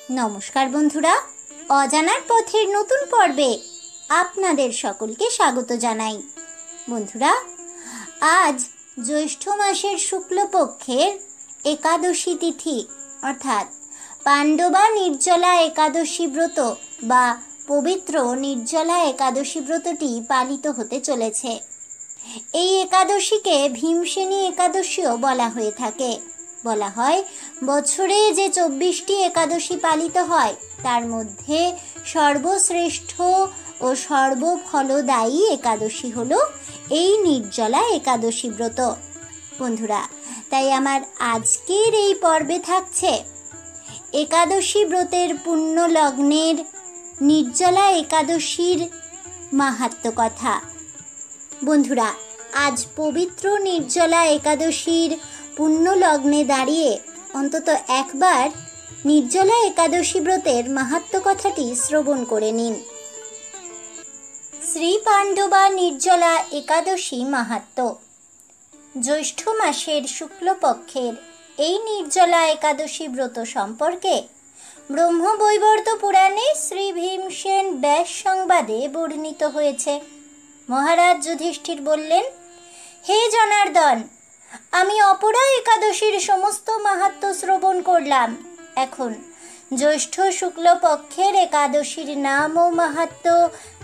নমস্কার বন্ধুরা, অজানার পথের নতুন পর্বে আপনাদের সকলকে স্বাগত জানাই। বন্ধুরা, আজ জ্যৈষ্ঠ মাসের শুক্লপক্ষের একাদশী তিথি অর্থাৎ পাণ্ডবা নির্জলা একাদশী ব্রত বা পবিত্র নির্জলা একাদশী ব্রতটি পালিত হতে চলেছে। এই একাদশীকে ভীমসেনী একাদশীও বলা হয়ে থাকে। বলা হয়, বছরে যে 24টি একাদশী পালিত হয় তার মধ্যে সর্বশ্রেষ্ঠ ও সর্বফলদায়ী একাদশী হলো এই নির্জলা একাদশী ব্রত। বন্ধুরা, তাই আমার আজকের এই পর্বে থাকছে একাদশী ব্রতের পুণ্য লগ্নের নির্জলা একাদশীর মাহাত্ম্য কথা। বন্ধুরা, আজ পবিত্র নির্জলা একাদশীর পুণ্য লগ্নে দাঁড়িয়ে অন্তত একবার নির্জলা একাদশী ব্রতের মাহাত্ম্য কথাটি শ্রবণ করে নিন। শ্রী পাণ্ডবা নির্জলা একাদশী মাহাত্ম্য। জ্যৈষ্ঠ মাসের শুক্লপক্ষের এই নির্জলা একাদশী ব্রত সম্পর্কে ব্রহ্মবৈবর্ত পুরাণে শ্রী ভীমসেন ব্যাস সংবাদে বর্ণিত হয়েছে। মহারাজ যুধিষ্ঠির বললেন, হে জনার্দন, আমি অপরা একাদশীর সমস্ত মাহাত্ম্য শ্রবণ করলাম। এখন জ্যৈষ্ঠ শুক্লপক্ষের একাদশীর নাম ও মাহাত্ম্য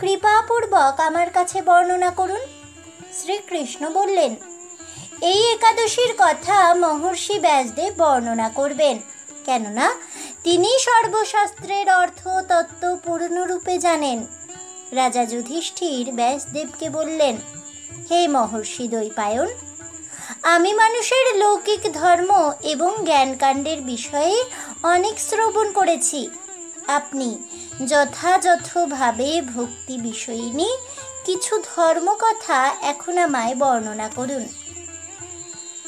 কৃপাপূর্বক আমার কাছে বর্ণনা করুন। শ্রীকৃষ্ণ বললেন, এই একাদশীর কথা মহর্ষি ব্যাসদেব বর্ণনা করবেন, কেননা তিনি সর্বশাস্ত্রের অর্থ তত্ত্ব পূর্ণরূপে জানেন। রাজা যুধিষ্ঠির ব্যাসদেবকে বললেন, হে মহর্ষি দ্বৈপায়ন, আমি মানুষের লৌকিক ধর্ম এবং জ্ঞানকাণ্ডের বিষয়ে অনেক শ্রবণ করেছি। আপনি যথাযথভাবে ভক্তি বিষয়িনী কিছু ধর্মকথা এখন আমায় বর্ণনা করুন।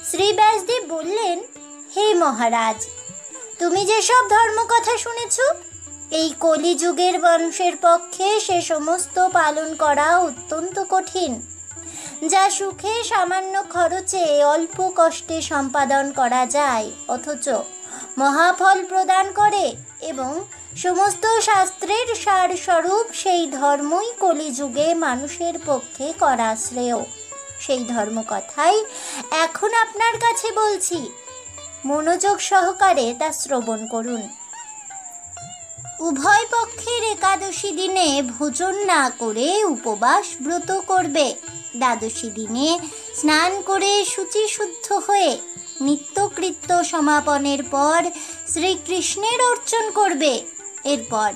শ্রী ব্যাসদেব বললেন, হে মহারাজ, তুমি যেসব ধর্মকথা শুনেছ, এই কলিযুগের বংশের পক্ষে সে সমস্ত পালন করা অত্যন্ত কঠিন, যা সুখে সামান্য খরচে অল্প কষ্টে সম্পাদন করা যায় অথচ মহাফল প্রদান করে, এবং সমস্ত শাস্ত্রের সারস্বরূপ সেই ধর্মই কলিযুগে মানুষের পক্ষে করা শ্রেয়। সেই ধর্মকথাই এখন আপনার কাছে বলছি, মনোযোগ সহকারে তা শ্রবণ করুন। উভয় পক্ষের একাদশী দিনে ভোজন না করে উপবাস ব্রত করবে। দ্বাদশী দিনে স্নান করে শুচিশুদ্ধ হয়ে নিত্যকৃত্য সমাপনের পর শ্রীকৃষ্ণের অর্চন করবে। এরপর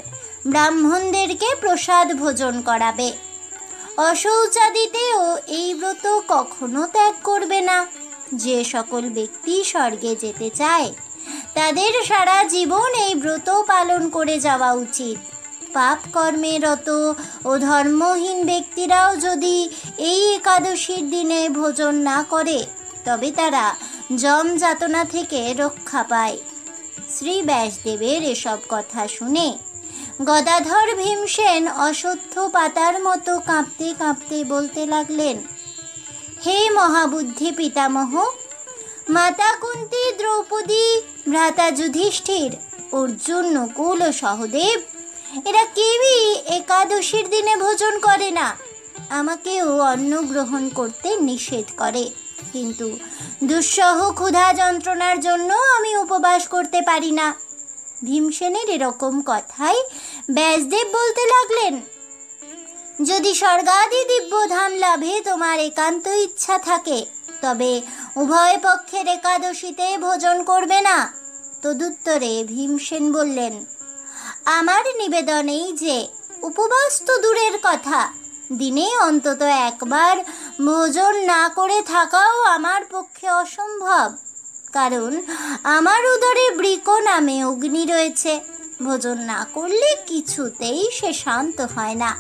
ব্রাহ্মণদেরকে প্রসাদ ভোজন করাবে। অশৌচাদিতেও এই ব্রত কখনো ত্যাগ করবে না। যে সকল ব্যক্তি স্বর্গে যেতে চায় তাদের সারা জীবন এই ব্রত পালন করে যাওয়া উচিত। পাপ কর্মে রত ও ধর্মহীন ব্যক্তিরাও যদি এই একাদশীর দিনে ভোজন না করে তবে তারা যম যাতনা থেকে রক্ষা পায়। শ্রী ব্যাসদেবের এসব কথা শুনে গদাধর ভীমসেন অশ্বত্থ পাতার মতো কাঁপতে কাঁপতে বলতে লাগলেন, হে মহাবুদ্ধি পিতামহ, মাতা কুন্তী, দ্রৌপদী, ভ্রাতা যুধিষ্ঠির, অর্জুন, নকুল ও সহদেব এরা কেউই একাদশীর দিনে ভোজন করে না। আমাকেও অন্ন গ্রহণ করতে নিষেধ করে, কিন্তু দুঃসহ ক্ষুধা যন্ত্রণার জন্য আমি উপবাস করতে পারি না। ভীমসেনের এরকম কথাই ব্যাসদেব বলতে লাগলেন, যদি স্বর্গাদি দিব্যধাম লাভে তোমার একান্ত ইচ্ছা থাকে তবে উভয় পক্ষের একাদশীতে ভোজন করবে না। তদুত্তরে ভীমসেন বললেন, আমার নিবেদন এই যে উপবাস তো দূরের কথা, দিনে অন্তত একবার ভোজন না করে থাকাও আমার পক্ষে অসম্ভব, কারণ আমার উদরে বৃক নামে অগ্নি রয়েছে। ভোজন না করলে কিছুতেই সে শান্ত হয় না।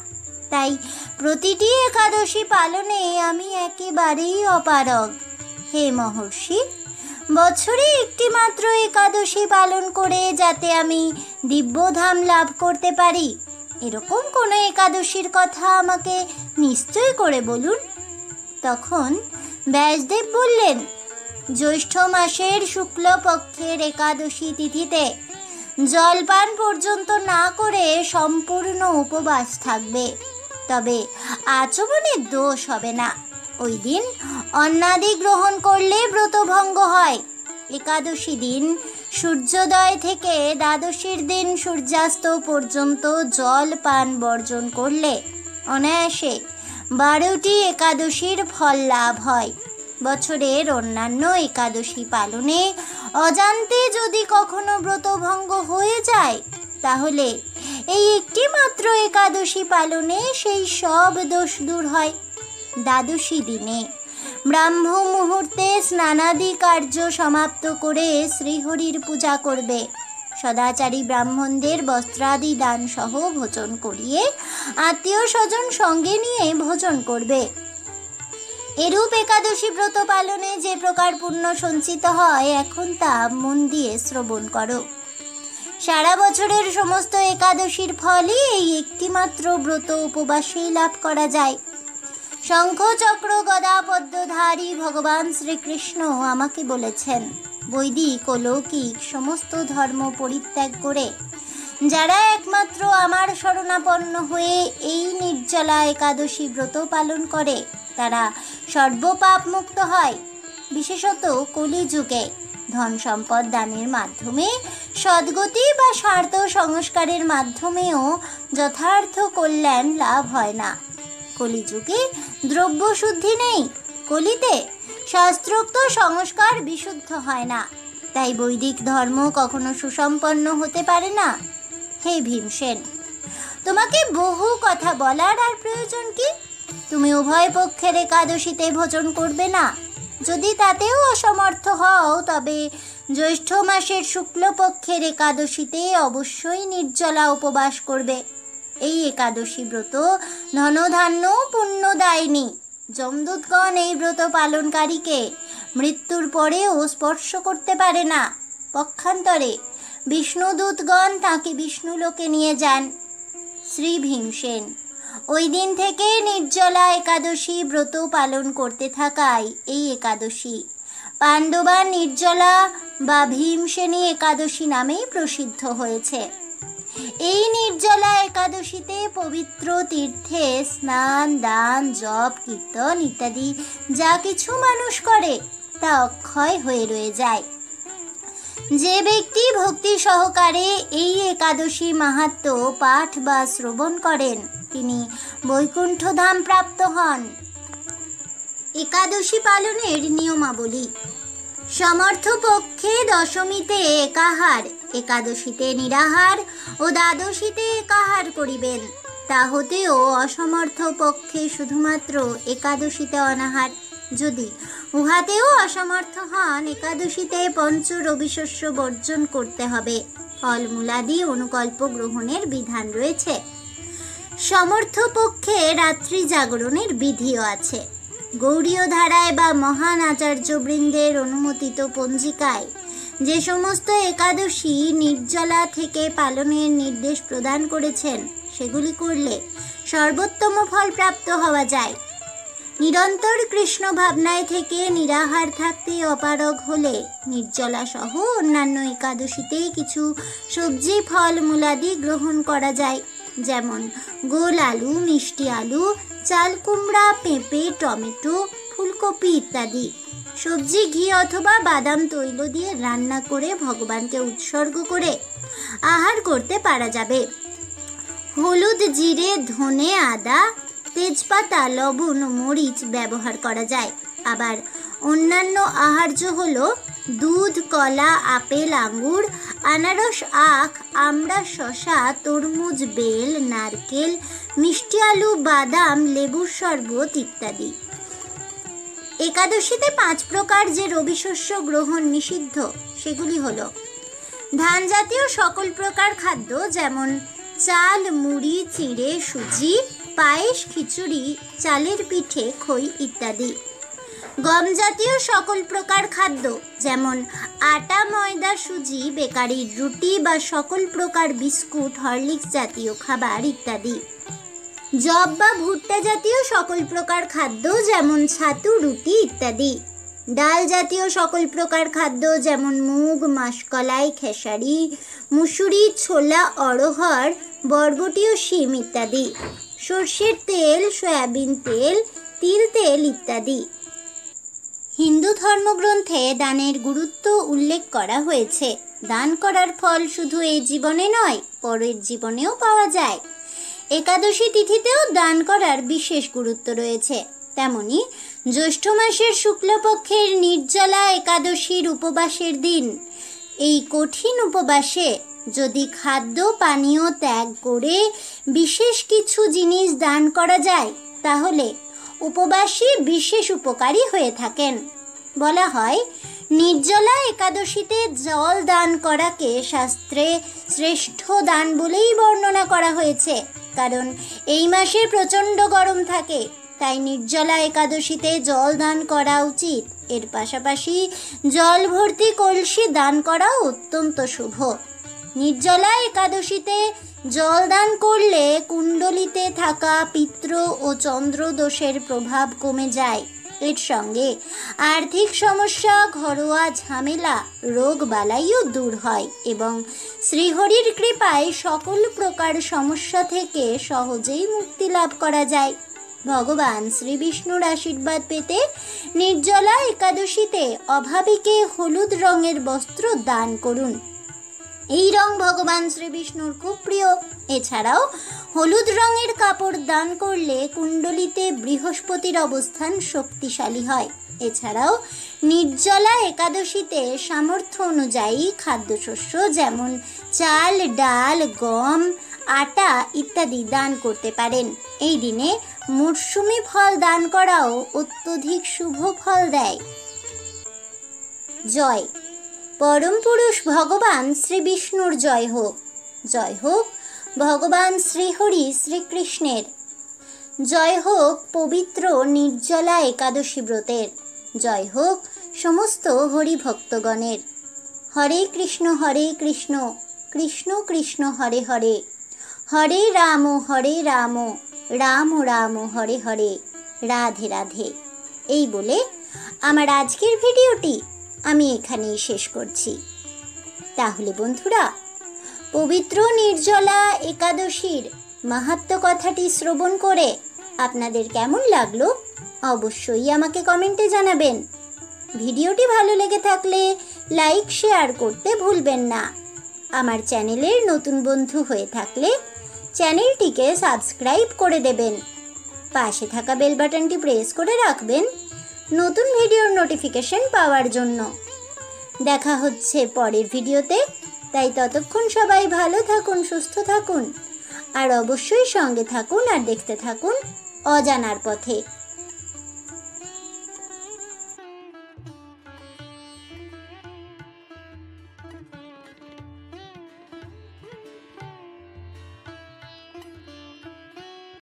তাই প্রতিটি একাদশী পালনে আমি একেবারেই অপারগ। হে মহর্ষি, বছরে একটি মাত্র একাদশী পালন করে যাতে আমি দিব্যধাম লাভ করতে পারি, এরকম কোনো একাদশীর কথা আমাকে নিশ্চয় করে বলুন। তখন ব্যাসদেব বললেন, জ্যৈষ্ঠ মাসের শুক্লপক্ষের একাদশী তিথিতে জলপান পর্যন্ত না করে সম্পূর্ণ উপবাস থাকবে, তবে আচমনের দোষ হবে না। ওই দিন অন্নাদি গ্রহণ করলে ব্রতভঙ্গ হয়। একাদশী দিন সূর্যোদয় থেকে দ্বাদশীর দিন সূর্যাস্ত পর্যন্ত জল পান বর্জন করলে অনায়াসে 12টি একাদশীর ফল লাভ হয়। বছরের অন্যান্য একাদশী পালনে অজান্তে যদি কখনো ব্রতভঙ্গ হয়ে যায়, তাহলে এই একটি মাত্র একাদশী পালনে সেই সব দোষ দূর হয়। দ্বাদশী দিনে ব্রাহ্ম মুহূর্তে স্নানাদি কার্য সমাপ্ত করে শ্রীহরির পূজা করবে। সদাচারী ব্রাহ্মণদের বস্ত্রাদি দান সহ ভোজন করিয়ে আত্মীয় স্বজন সঙ্গে নিয়ে ভোজন করবে। এরূপ একাদশী ব্রত পালনে যে প্রকার পুণ্য সঞ্চিত হয়, এখন তা মন দিয়ে শ্রবণ করো। সারা বছরের সমস্ত একাদশীর ফলই এই একটিমাত্র ব্রত উপবাসেই লাভ করা যায়। শঙ্খ চক্র গদা পদ্মধারী ভগবান শ্রীকৃষ্ণ আমাকে বলেছেন, বৈদিক ও লৌকিক সমস্ত ধর্ম পরিত্যাগ করে যারা একমাত্র আমার শরণাপন্ন হয়ে এই নির্জলা একাদশী ব্রত পালন করে, তারা সর্বপাপ মুক্ত হয়। বিশেষত কলিযুগে ধন সম্পদ দানের মাধ্যমে, সদ্গতি বা স্বার্থ সংস্কারের মাধ্যমেও যথার্থ কল্যাণ লাভ হয় না। কলিযুগে দ্রব্য শুদ্ধি নেই, কলিতে শাস্ত্রোক্ত সংস্কার বিশুদ্ধ হয় না, তাই বৈদিক ধর্ম কখনো সুসম্পন্ন হতে পারে না। হে ভীমসেন, তোমাকে বহু কথা বলার আর প্রয়োজন কি? তুমি উভয় পক্ষের একাদশীতে ভোজন করবে না। যদি তাতেও অসমর্থ হও, তবে জ্যৈষ্ঠ মাসের শুক্লপক্ষের একাদশীতে অবশ্যই নির্জলা উপবাস করবে। এই একাদশী ব্রত ধনধান্য পুণ্যদায়িনী। যমদূতগণ এই ব্রত পালনকারীকে মৃত্যুর পরেও স্পর্শ করতে পারে না। পক্ষান্তরে বিষ্ণুদূতগণ তাকে বিষ্ণুলোকে নিয়ে যান। শ্রী ভীমসেন, ওই দিন থেকে নির্জলা একাদশী ব্রত পালন করতে থাকায় এই একাদশী পাণ্ডবা নির্জলা বা ভীমসেনী একাদশী নামেই প্রসিদ্ধ হয়েছে। এই নির্জলা একাদশীতে পবিত্র তীর্থে স্নান, দান, জপ, কীর্তন ইত্যাদি যা কিছু মানুষ করে তা অক্ষয় হয়ে রয়ে যায়। যে ব্যক্তি ভক্তি সহকারে এই একাদশী মাহাত্ম্য পাঠ বা শ্রবণ করেন, তিনি বৈকুণ্ঠধাম প্রাপ্ত হন। একাদশী পালনের নিয়মাবলী। সমর্থ পক্ষে দশমীতে একাহার, একাদশীতে নিরাহার ও দ্বাদশীতে একাহার করিবেন। তা হতেও অসমর্থ পক্ষে শুধুমাত্র একাদশীতে অনাহার। যদি উহাতেও অসমর্থ হন, একাদশীতে পঞ্চ রবিশস্য বর্জন করতে হবে। ফলমূলাদি অনুকল্প গ্রহণের বিধান রয়েছে। সমর্থ পক্ষে রাত্রি জাগরণের বিধিও আছে। গৌড়ীয় ধারায় বা মহান আচার্যবৃন্দের অনুমোদিত পঞ্জিকায় যে সমস্ত একাদশী নির্জলা থেকে পালনের নির্দেশ প্রদান করেছেন, সেগুলি করলে সর্বোত্তম ফল প্রাপ্ত হওয়া যায়। নিরন্তর কৃষ্ণ ভাবনায় থেকে নিরাহার থাকতে অপারগ হলে নির্জলা সহ অন্যান্য একাদশীতে কিছু সবজি ফল মূলাদি গ্রহণ করা যায়, যেমন গোল আলু, মিষ্টি আলু, চাল কুমড়া, পেঁপে, টমেটো, ফুলকপি ইত্যাদি। সবজি ঘি অথবা বাদাম তৈল দিয়ে রান্না করে ভগবানকে উৎসর্গ করে আহার করতে পারা যাবে। হলুদ, জিরে, ধনে, আদা, তেজপাতা, লবণ, মরিচ ব্যবহার করা যায়। আবার অন্যান্য আহার্য হলো দুধ, কলা, আপেল, আঙ্গুর, আনারস, আখ, আমড়া, শসা, তরমুজ, বেল, নারকেল, মিষ্টি আলু, বাদাম, লেবুর শরবত ইত্যাদি। একাদশীতে 5 প্রকার যে রবিশস্য গ্রহণ নিষিদ্ধ, সেগুলি হলো ধান জাতীয় সকল প্রকার খাদ্য, যেমন চাল, মুড়ি, চিঁড়ে, সুজি, পায়েস, খিচুড়ি, চালের পিঠে, খই ইত্যাদি। গম জাতীয় সকল প্রকার খাদ্য, যেমন আটা, ময়দা, সুজি, বেকারির রুটি বা সকল প্রকার বিস্কুট, হরলিক্স জাতীয় খাবার ইত্যাদি। জব বা ভুট্টা জাতীয় সকল প্রকার খাদ্য, যেমন ছাতু, রুটি ইত্যাদি। ডাল জাতীয় সকল প্রকার খাদ্য যেমন মুগ, মাসকলাই, খেসারি, মুসুরি, ছোলা, অড়হর, বরবটি ও শিম ইত্যাদি। সর্ষের তেল, সয়াবিন তেল, তিল তেল ইত্যাদি। হিন্দু ধর্মগ্রন্থে দানের গুরুত্ব উল্লেখ করা হয়েছে। দান করার ফল শুধু এই জীবনে নয়, পরের জীবনেও পাওয়া যায়। একাদশী তিথিতেও দান করার বিশেষ গুরুত্ব রয়েছে। তেমনি জ্যৈষ্ঠ মাসের শুক্লপক্ষের নির্জলা একাদশীর উপবাসের দিন, এই কঠিন উপবাসে যদি খাদ্য পানীয় ত্যাগ করে বিশেষ কিছু জিনিস দান করা যায়, তাহলে উপবাসী বিশেষ উপকারী হয়ে থাকেন। বলা হয়, নির্জলা একাদশীতে জল দান করাকে শাস্ত্রে শ্রেষ্ঠ দান বলেই বর্ণনা করা হয়েছে। কারণ এই মাসে প্রচণ্ড গরম থাকে, তাই নির্জলা একাদশীতে জল দান করা উচিত। এর পাশাপাশি জল ভর্তি কলসি দান করাও অত্যন্ত শুভ। নির্জলা একাদশীতে জল দান করলে কুণ্ডলিতে থাকা পিত্র ও চন্দ্র দোষের প্রভাব কমে যায়। এর সঙ্গে আর্থিক সমস্যা, ঘরোয়া ঝামেলা, রোগ বালাইও দূর হয় এবং শ্রীহরির কৃপায় সকল প্রকার সমস্যা থেকে সহজেই মুক্তি লাভ করা যায়। ভগবান শ্রী বিষ্ণুর আশীর্বাদ পেতে নির্জলা একাদশীতে অভাবীকে হলুদ রঙের বস্ত্র দান করুন। এই রং ভগবান শ্রী বিষ্ণুর খুব প্রিয়। এছাড়াও হলুদ রঙের কাপড় দান করলে কুণ্ডলিতে বৃহস্পতির অবস্থান শক্তিশালী হয়। এছাড়াও নির্জলা একাদশীতে সামর্থ্য অনুযায়ী খাদ্যশস্য যেমন চাল, ডাল, গম, আটা ইত্যাদি দান করতে পারেন। এই দিনে মরশুমি ফল দান করাও অত্যধিক শুভ ফল দেয়। জয় পরম পুরুষ ভগবান শ্রী বিষ্ণুর জয় হোক। জয় হোক ভগবান শ্রীহরি শ্রীকৃষ্ণের। জয় হোক পবিত্র নির্জলা একাদশী ব্রতের। জয় হোক সমস্ত হরিভক্তগণের। হরে কৃষ্ণ কৃষ্ণ কৃষ্ণ হরে হরে, হরে রাম রাম রাম হরে হরে, রাধে রাধে। এই বলে আমার আজকের ভিডিওটি আমি এখানেই শেষ করছি। তাহলে বন্ধুরা, পবিত্র নির্জলা একাদশীর মাহাত্ম্য কথাটি শ্রবণ করে আপনাদের কেমন লাগলো অবশ্যই আমাকে কমেন্টে জানাবেন। ভিডিওটি ভালো লেগে থাকলে লাইক, শেয়ার করতে ভুলবেন না। আমার চ্যানেলের নতুন বন্ধু হয়ে থাকলে চ্যানেলটিকে সাবস্ক্রাইব করে দেবেন। পাশে থাকা বেল বাটনটি প্রেস করে রাখবেন নতুন ভিডিওর নোটিফিকেশন পাওয়ার জন্য। দেখা হচ্ছে পরের ভিডিওতে, তাই ততক্ষণ সবাই ভালো থাকুন, সুস্থ থাকুন আর অবশ্যই সঙ্গে থাকুন আর দেখতে থাকুন অজানার পথে।